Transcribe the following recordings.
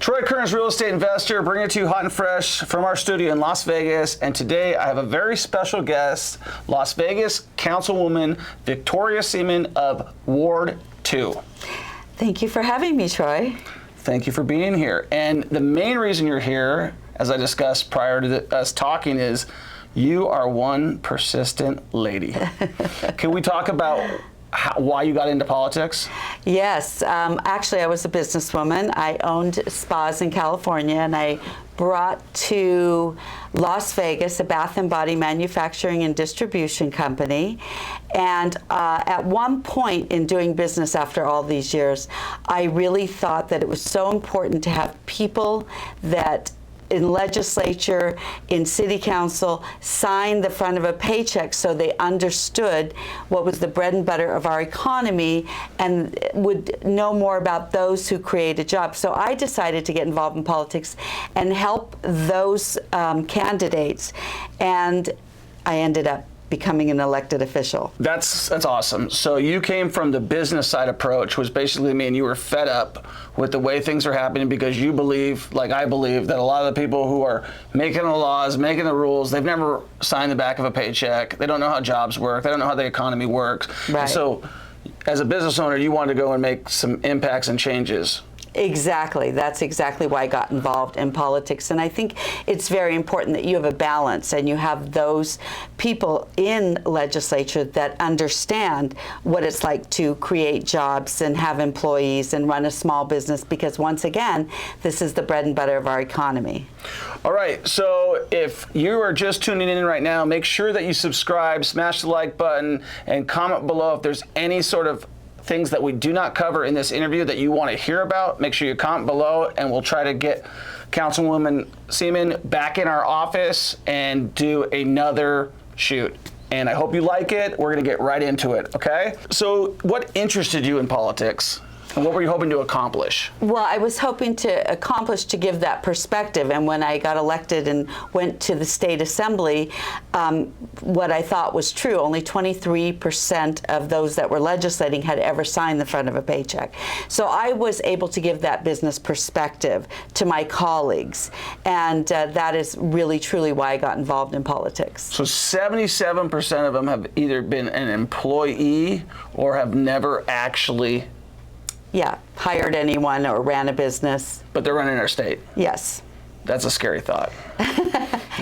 Troy Kearns, real estate investor, bringing it to you hot and fresh from our studio in Las Vegas. And today I have a very special guest, Las Vegas Councilwoman Victoria Seaman of Ward 2. Thank you for having me, Troy. Thank you for being here. And the main reason you're here, as I discussed prior to us talking, is you are one persistent lady. Can we talk about why you got into politics? Yes, actually I was a businesswoman. I owned spas in California, and I brought to Las Vegas a bath and body manufacturing and distribution company. And at one point in doing business after all these years, I really thought that it was so important to have people that in legislature, in city council, sign the front of a paycheck so they understood what was the bread and butter of our economy and would know more about those who created jobs. So I decided to get involved in politics and help those candidates, and I ended up becoming an elected official. That's awesome. So you came from the business side approach, which basically mean you were fed up with the way things are happening because you believe, like I believe, that a lot of the people who are making the laws, making the rules, they've never signed the back of a paycheck. They don't know how jobs work. They don't know how the economy works. Right. And so as a business owner, you wanted to go and make some impacts and changes. Exactly. That's exactly why I got involved in politics. And I think it's very important that you have a balance and you have those people in legislature that understand what it's like to create jobs and have employees and run a small business, because once again, this is the bread and butter of our economy. All right, so if you are just tuning in right now, make sure that you subscribe, smash the like button, and comment below if there's any sort of things that we do not cover in this interview that you want to hear about. Make sure you comment below, and we'll try to get Councilwoman Seaman back in our office and do another shoot. And I hope you like it. We're going to get right into it, okay? So what interested you in politics? And what were you hoping to accomplish? Well, I was hoping to accomplish to give that perspective. And when I got elected and went to the state assembly, what I thought was true, only 23% of those that were legislating had ever signed the front of a paycheck. So I was able to give that business perspective to my colleagues. And that is really, truly why I got involved in politics. So 77% of them have either been an employee or have never actually hired anyone or ran a business. But they're running our state. Yes. That's a scary thought.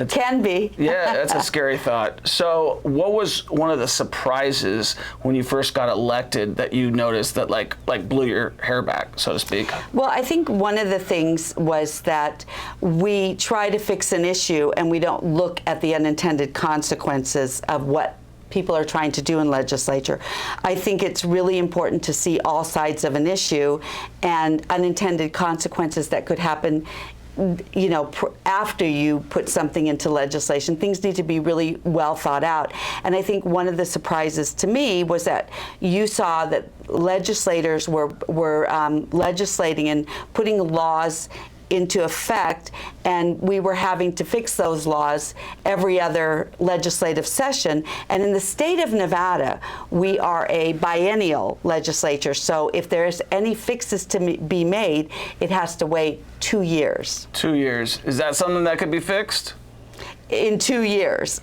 Can be. Yeah, that's a scary thought. So what was one of the surprises when you first got elected that you noticed that like blew your hair back, so to speak? Well, I think one of the things was that we try to fix an issue and we don't look at the unintended consequences of what people are trying to do in legislature. I think it's really important to see all sides of an issue and unintended consequences that could happen, you know, after you put something into legislation. Things need to be really well thought out. And I think one of the surprises to me was that you saw that legislators were legislating and putting laws into effect, and we were having to fix those laws every other legislative session. And in the state of Nevada, we are a biennial legislature, so if there's any fixes to be made, it has to wait 2 years. 2 years. Is that something that could be fixed? In 2 years.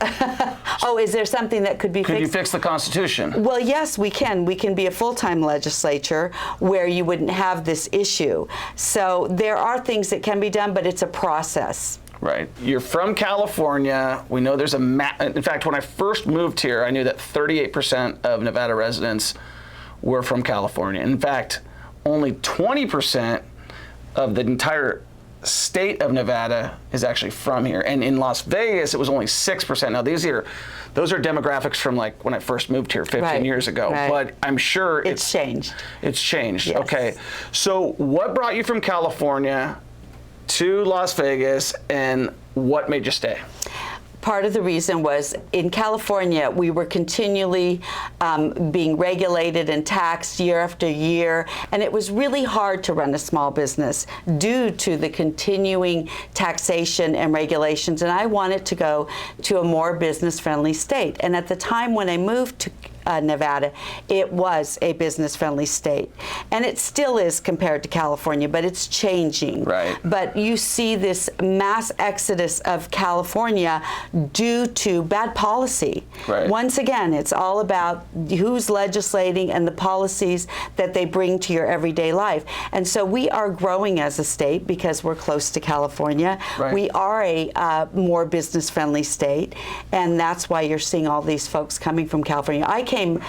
Oh, is there something that could be fixed? Could you fix the Constitution? Well, yes, we can. We can be a full-time legislature where you wouldn't have this issue. So there are things that can be done, but it's a process. Right. You're from California. We know there's in fact, when I first moved here, I knew that 38% of Nevada residents were from California. In fact, only 20% of the entire state of Nevada is actually from here, and in Las Vegas it was only 6%. Now those are demographics from like when I first moved here 15 years ago, but I'm sure it's changed. It's changed. Yes. Okay, so what brought you from California to Las Vegas, and what made you stay? Part of the reason was in California, we were continually being regulated and taxed year after year, and it was really hard to run a small business due to the continuing taxation and regulations, and I wanted to go to a more business-friendly state. And at the time when I moved to Nevada, it was a business-friendly state. And it still is compared to California, but it's changing. Right. But you see this mass exodus of California due to bad policy. Right. Once again, it's all about who's legislating and the policies that they bring to your everyday life. And so we are growing as a state because we're close to California. Right. We are a more business-friendly state, and that's why you're seeing all these folks coming from California. I came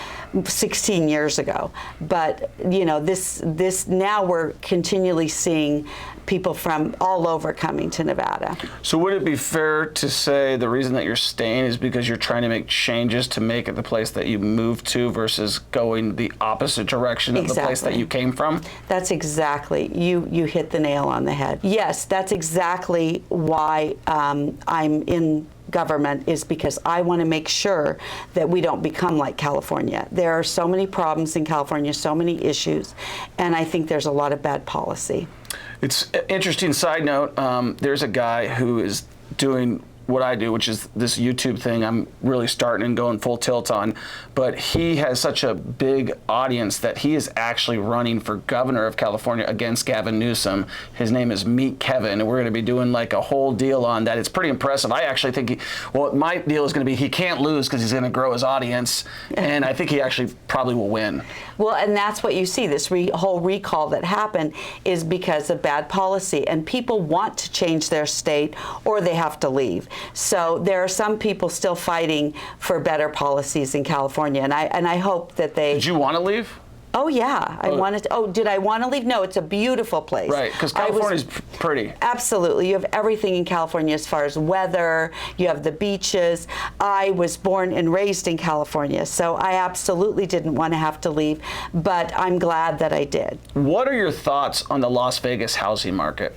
16 years ago, but you know, this now we're continually seeing people from all over coming to Nevada. So would it be fair to say the reason that you're staying is because you're trying to make changes to make it the place that you moved to versus going the opposite direction of the place that you came from? That's exactly, you hit the nail on the head. Yes, that's exactly why I'm in government, is because I want to make sure that we don't become like California. There are so many problems in California, so many issues, and I think there's a lot of bad policy. It's an interesting side note. There's a guy who is doing what I do, which is this YouTube thing I'm really starting and going full tilt on, but he has such a big audience that he is actually running for governor of California against Gavin Newsom. His name is Meet Kevin, and we're going to be doing like a whole deal on that. It's pretty impressive. I actually think my deal is going to be he can't lose because he's going to grow his audience, and I think he actually probably will win. Well, and that's what you see. This whole recall that happened is because of bad policy, and people want to change their state or they have to leave. So there are some people still fighting for better policies in California, and I hope that they... Did you want to leave? Oh, yeah. I wanted to. Oh, did I want to leave? No, it's a beautiful place. Right, because California's pretty. Absolutely. You have everything in California as far as weather. You have the beaches. I was born and raised in California, so I absolutely didn't want to have to leave, but I'm glad that I did. What are your thoughts on the Las Vegas housing market?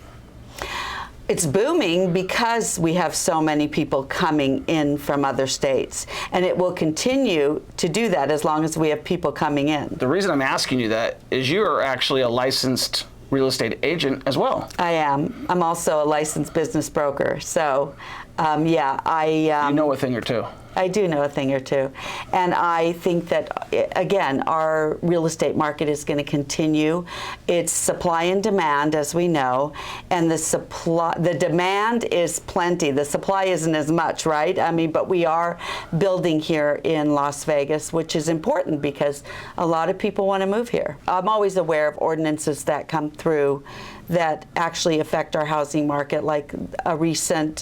It's booming because we have so many people coming in from other states, and it will continue to do that as long as we have people coming in. The reason I'm asking you that is you are actually a licensed real estate agent as well. I am. I'm also a licensed business broker. So, yeah, you know a thing or two. I do know a thing or two. And I think that, again, our real estate market is going to continue. It's supply and demand, as we know, and the demand is plenty. The supply isn't as much, right? I mean, but we are building here in Las Vegas, which is important because a lot of people want to move here. I'm always aware of ordinances that come through that actually affect our housing market, like a recent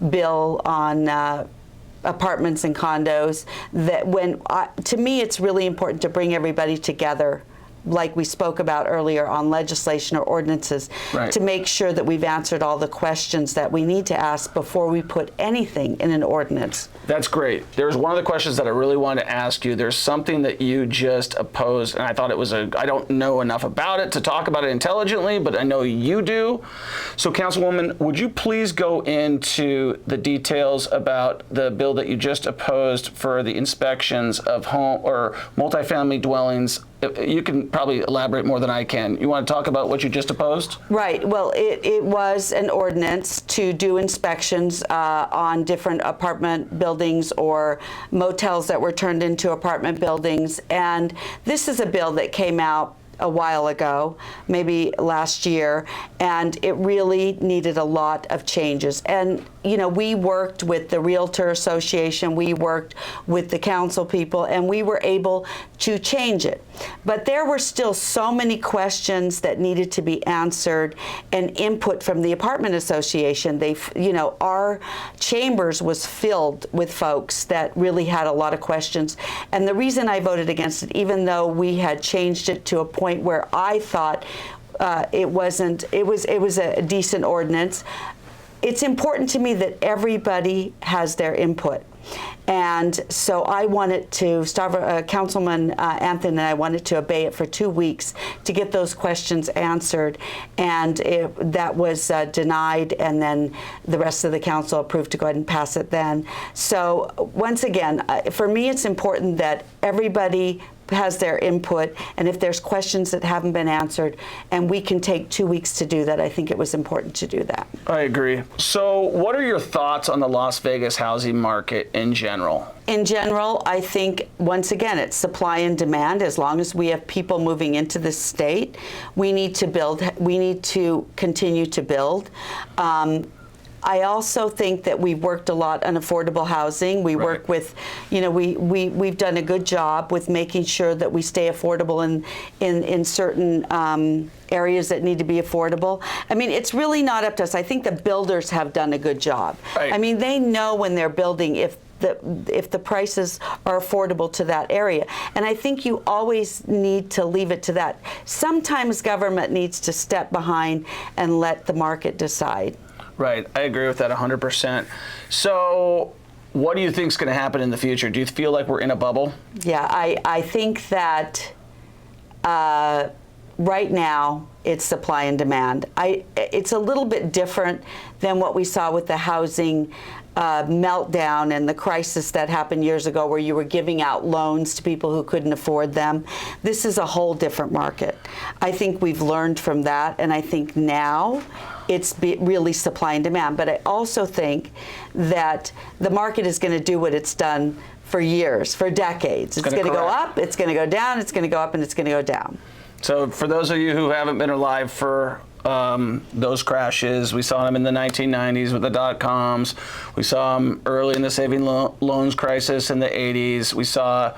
bill on apartments and condos, that to me it's really important to bring everybody together, like we spoke about earlier on legislation or ordinances, right, to make sure that we've answered all the questions that we need to ask before we put anything in an ordinance. That's great. There's one of the questions that I really wanted to ask you. There's something that you just opposed, and I thought it was I don't know enough about it to talk about it intelligently, but I know you do. So, Councilwoman, would you please go into the details about the bill that you just opposed for the inspections of home or multifamily dwellings? You can probably elaborate more than I can. You want to talk about what you just opposed? Right. Well, it was an ordinance to do inspections on different apartment buildings or motels that were turned into apartment buildings. And this is a bill that came out a while ago, maybe last year, and it really needed a lot of changes. And you know, we worked with the Realtor Association, we worked with the council people, and we were able to change it. But there were still so many questions that needed to be answered and input from the apartment association. Our chambers was filled with folks that really had a lot of questions. And the reason I voted against it, even though we had changed it to a point where I thought it was a decent ordinance, it's important to me that everybody has their input. And so I wanted to, Councilman Anthony and I wanted to obey it for 2 weeks to get those questions answered, and that was denied, and then the rest of the council approved to go ahead and pass it then. So once again, for me it's important that everybody has their input, and if there's questions that haven't been answered, and we can take 2 weeks to do that, I think it was important to do that. I agree. So what are your thoughts on the Las Vegas housing market in general? In general, I think, once again, it's supply and demand. As long as we have people moving into the state, we need to build, we need to continue to build. I also think that we've worked a lot on affordable housing. We work with, you know, we've done a good job with making sure that we stay affordable in certain areas that need to be affordable. I mean, it's really not up to us. I think the builders have done a good job. Right. I mean, they know when they're building if the prices are affordable to that area. And I think you always need to leave it to that. Sometimes government needs to step behind and let the market decide. Right, I agree with that 100%. So what do you think is going to happen in the future? Do you feel like we're in a bubble? Yeah, I think that right now it's supply and demand. It's a little bit different than what we saw with the housing meltdown and the crisis that happened years ago, where you were giving out loans to people who couldn't afford them. This is a whole different market. I think we've learned from that, and I think now it's really supply and demand. But I also think that the market is going to do what it's done for years, for decades. It's going to go up, it's going to go down, it's going to go up, and it's going to go down. So for those of you who haven't been alive for those crashes, we saw them in the 1990s with the dot-coms. We saw them early in the saving loans crisis in the 80s. We saw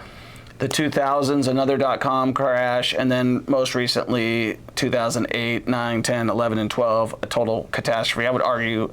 the 2000s, another dot-com crash, and then most recently 2008, 9, 10, 11, and 12, a total catastrophe. I would argue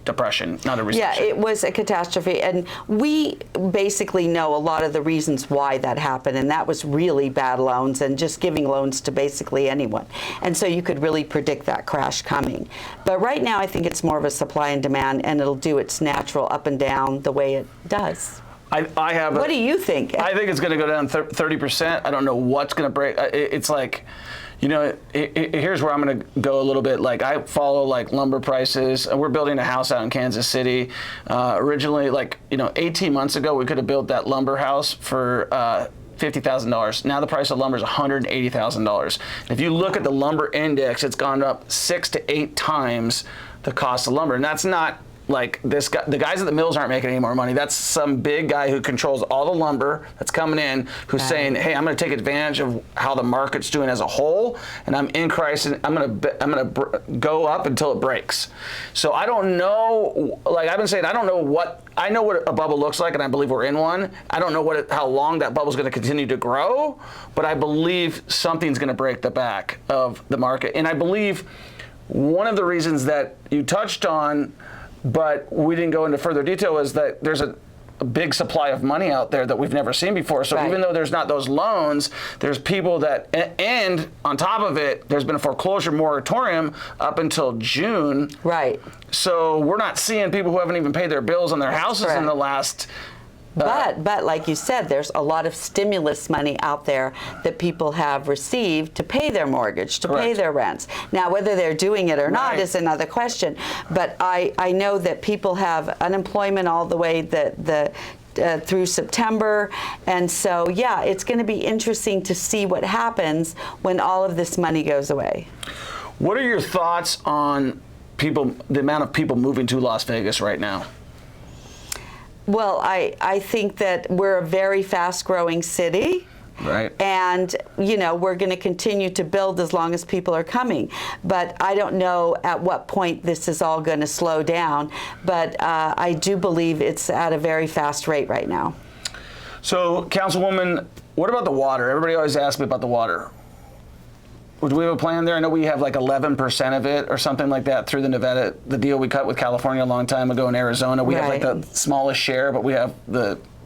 depression, not a recession. Yeah, it was a catastrophe, and we basically know a lot of the reasons why that happened, and that was really bad loans and just giving loans to basically anyone. And so you could really predict that crash coming. But right now I think it's more of a supply and demand, and it'll do its natural up and down the way it does. What do you think? I think it's going to go down 30%. I don't know what's going to break. It's like, you know, here's where I'm going to go a little bit. Like, I follow like lumber prices. We're building a house out in Kansas City. Originally, like, you know, 18 months ago, we could have built that lumber house for $50,000. Now the price of lumber is $180,000. If you look at the lumber index, it's gone up 6 to 8 times the cost of lumber, and that's not like this guy. The guys at the mills aren't making any more money. That's some big guy who controls all the lumber that's coming in, who's saying, "Hey, I'm going to take advantage of how the market's doing as a whole, and I'm increasing. I'm going to go up until it breaks." So I don't know. Like I've been saying, I don't know what. I know what a bubble looks like, and I believe we're in one. I don't know how long that bubble's going to continue to grow, but I believe something's going to break the back of the market, and I believe one of the reasons that you touched on, but we didn't go into further detail, is that there's a big supply of money out there that we've never seen before. So even though there's not those loans, there's people that, and on top of it, there's been a foreclosure moratorium up until June. Right. So we're not seeing people who haven't even paid their bills on their houses in the last. But like you said, there's a lot of stimulus money out there that people have received to pay their mortgage, to pay their rents. Now, whether they're doing it or not is another question. But I know that people have unemployment all the way through September. And so, yeah, it's going to be interesting to see what happens when all of this money goes away. What are your thoughts on the amount of people moving to Las Vegas right now? Well, I think that we're a very fast-growing city. Right. And, you know, we're going to continue to build as long as people are coming. But I don't know at what point this is all going to slow down. But I do believe it's at a very fast rate right now. So, Councilwoman, what about the water? Everybody always asks me about the water. Do we have a plan there? I know we have like 11% of it or something like that through the deal we cut with California a long time ago in Arizona. We have like the smallest share, but we have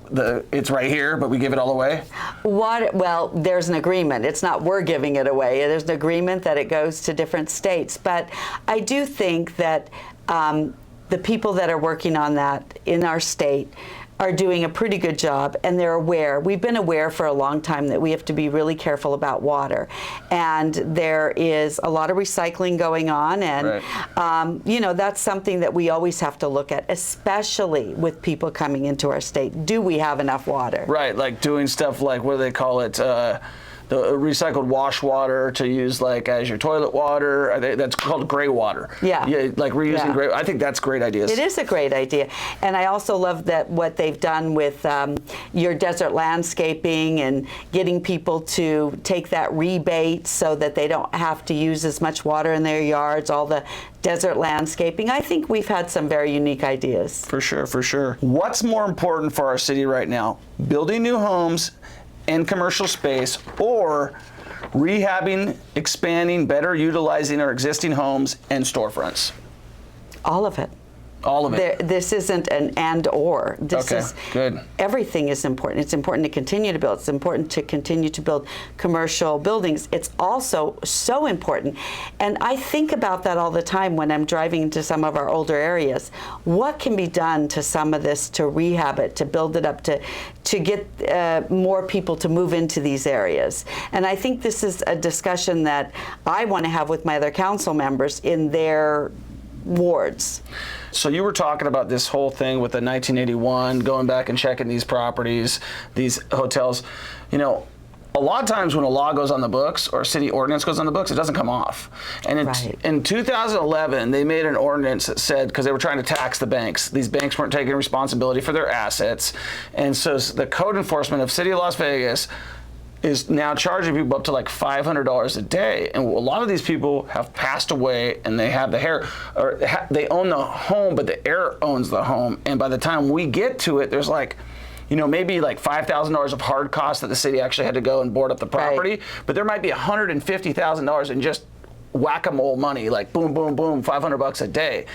it's right here, but we give it all away? Well, there's an agreement. It's not we're giving it away. There's an agreement that it goes to different states. But I do think that the people that are working on that in our state are doing a pretty good job, and they're aware. We've been aware for a long time that we have to be really careful about water, and there is a lot of recycling going on, and you know, that's something that we always have to look at, especially with people coming into our state. Do we have enough water? Right, like doing stuff like, what do they call it? The recycled wash water to use like as your toilet water. That's called gray water. Yeah. Like reusing gray. I think that's great ideas. It is a great idea. And I also love that what they've done with your desert landscaping and getting people to take that rebate so that they don't have to use as much water in their yards, all the desert landscaping. I think we've had some very unique ideas. For sure, for sure. What's more important for our city right now? Building new homes and commercial space, or rehabbing, expanding, better utilizing our existing homes and storefronts? All of it. All of it. This isn't an and or. This is good. Everything is important. It's important to continue to build. It's important to continue to build commercial buildings. It's also so important, and I think about that all the time when I'm driving into some of our older areas. What can be done to some of this to rehab it, to build it up, to get more people to move into these areas? And I think this is a discussion that I want to have with my other council members in their wards. So you were talking about this whole thing with the 1981, going back and checking these properties, these hotels. You know, a lot of times when a law goes on the books or a city ordinance goes on the books, it doesn't come off. And in 2011, they made an ordinance that said, because they were trying to tax the banks, these banks weren't taking responsibility for their assets. And so the code enforcement of City of Las Vegas is now charging people up to like $500 a day, and a lot of these people have passed away, and they have the hair, or they own the home, but the heir owns the home, and by the time we get to it, there's like, you know, maybe like $5,000 of hard costs that the city actually had to go and board up the property, but there might be $150,000 in just whack-a-mole money, like boom, boom, boom, $500 a day.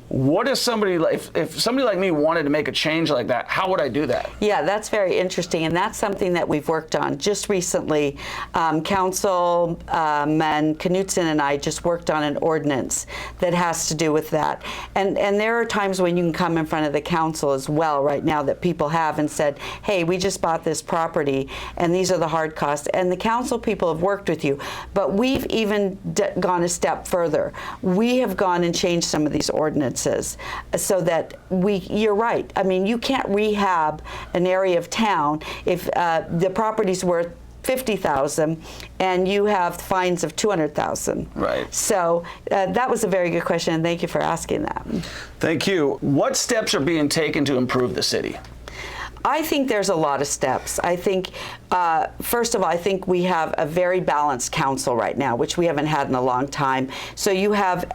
What if somebody, if somebody like me wanted to make a change like that, how would I do that? Yeah, that's very interesting, and that's something that we've worked on just recently. Councilman Knutson and I just worked on an ordinance that has to do with that. And there are times when you can come in front of the council as well right now that people have and said, hey, we just bought this property, and these are the hard costs. And the council people have worked with you, but we've even gone a step further. We have gone and changed some of these ordinances so that you're right. I mean, you can't rehab an area of town if the property's worth $50,000 and you have fines of $200,000. Right. So that was a very good question, and thank you for asking that. Thank you. What steps are being taken to improve the city? I think there's a lot of steps. I think, first of all, I think we have a very balanced council right now, which we haven't had in a long time. So you have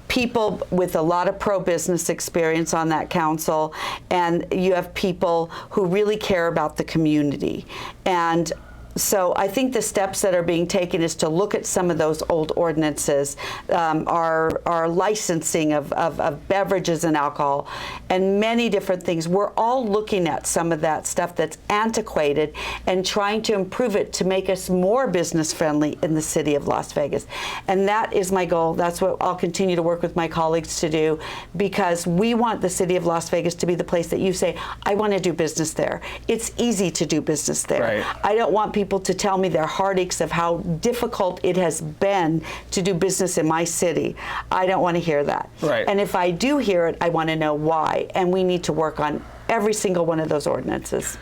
people with a lot of pro-business experience on that council, and you have people who really care about the community. And so I think the steps that are being taken is to look at some of those old ordinances, our licensing of beverages and alcohol, and many different things. We're all looking at some of that stuff that's antiquated and trying to improve it to make us more business friendly in the city of Las Vegas. And that is my goal. That's what I'll continue to work with my colleagues to do, because we want the city of Las Vegas to be the place that you say, I want to do business there. It's easy to do business there. Right. I don't want people to tell me their heartaches of how difficult it has been to do business in my city. I don't want to hear that. Right. And if I do hear it, I want to know why. And we need to work on every single one of those ordinances.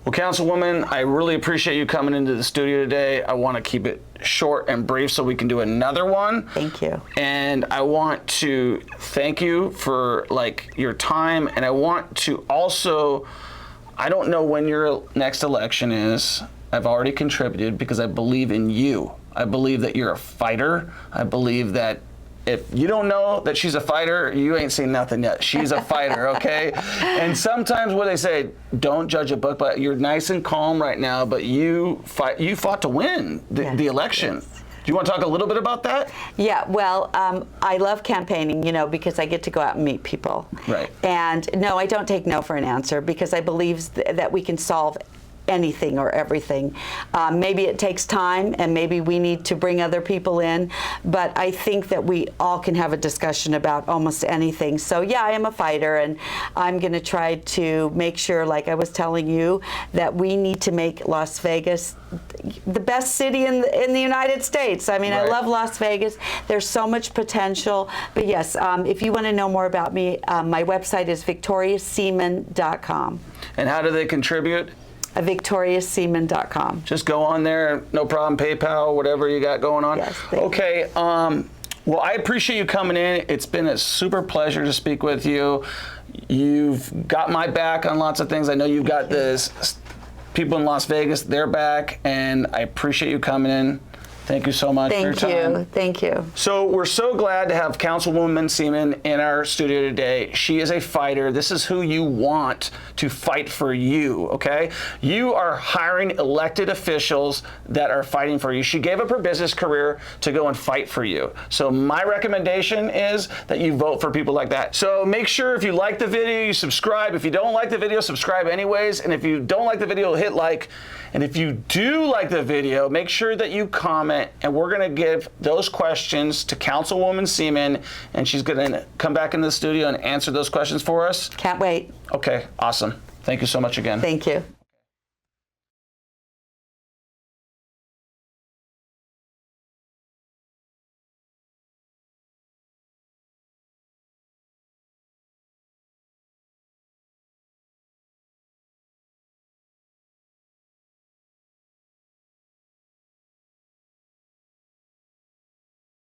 Well, Councilwoman, I really appreciate you coming into the studio today. I want to keep it short and brief so we can do another one. Thank you. And I want to thank you for your time, and I want to also, I don't know when your next election is. I've already contributed because I believe in you. I believe that you're a fighter. I believe that if you don't know that she's a fighter, you ain't seen nothing yet. She's a fighter, okay? And sometimes what they say, don't judge a book, but you're nice and calm right now, but you fought to win the election. Yes. Do you want to talk a little bit about that? Yeah, well, I love campaigning, because I get to go out and meet people. Right. And no, I don't take no for an answer, because I believe that we can solve anything or everything. Maybe it takes time, and maybe we need to bring other people in, but I think that we all can have a discussion about almost anything. So yeah, I am a fighter, and I'm going to try to make sure, like I was telling you, that we need to make Las Vegas the best city in the United States. I mean, Right. I love Las Vegas. There's so much potential. But yes, if you want to know more about me, my website is victoriaseaman.com. And how do they contribute? victoriaseaman.com. Just go on there, no problem, PayPal, whatever you got going on. Yes, thank you. Okay, well, I appreciate you coming in. It's been a super pleasure to speak with you. You've got my back on lots of things. I know you've got this people in Las Vegas, their back, and I appreciate you coming in. Thank you so much for your time. Thank you. So we're so glad to have Councilwoman Seaman in our studio today. She is a fighter. This is who you want to fight for you, okay? You are hiring elected officials that are fighting for you. She gave up her business career to go and fight for you. So my recommendation is that you vote for people like that. So make sure if you like the video, you subscribe. If you don't like the video, subscribe anyways. And if you don't like the video, hit like. And if you do like the video, make sure that you comment, and we're going to give those questions to Councilwoman Seaman, and she's going to come back in the studio and answer those questions for us. Can't wait. Okay, awesome. Thank you so much again. Thank you.